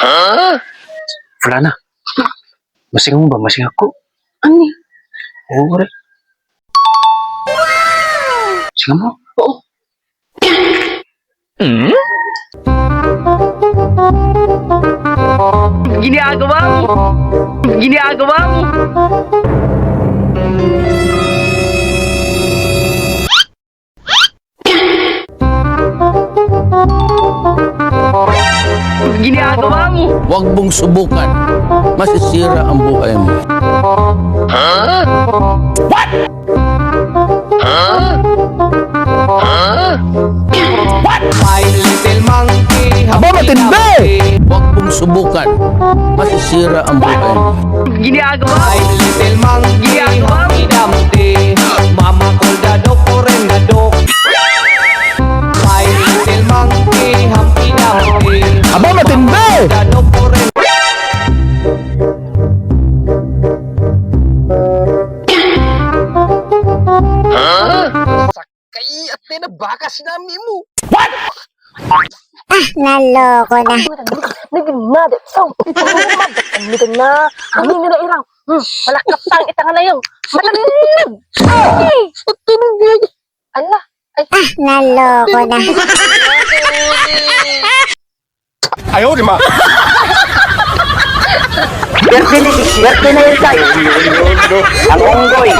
Wala na. Masing mo ba? Masing ako. Ani? Oo, pare. Sige mo. Oo. Ginagawa mo? Ginagawa mo? Ginagawa mo? Huwag mong subukan. Masisira ang buhay mo. My little monkey, Aba, matindi! Huwag mong subukan. Masisira ang buhay mo. Ginagawa my mo? little monkey, Ginagawa mo? Humpty Dumpty. Mama called the doctor and the dog. My little monkey, Humpty Dumpty. Aba, matindi! The doctor and Kay at na baka sinami mo. Naloko na. Nagmada. So, nagmada na. Amin na irang. Malakap tang itang na yung. Malamig. Ay! Allah. Ay. Naloko na. Ayaw, di ma. Swerte na yun tayo. Ang unggoy.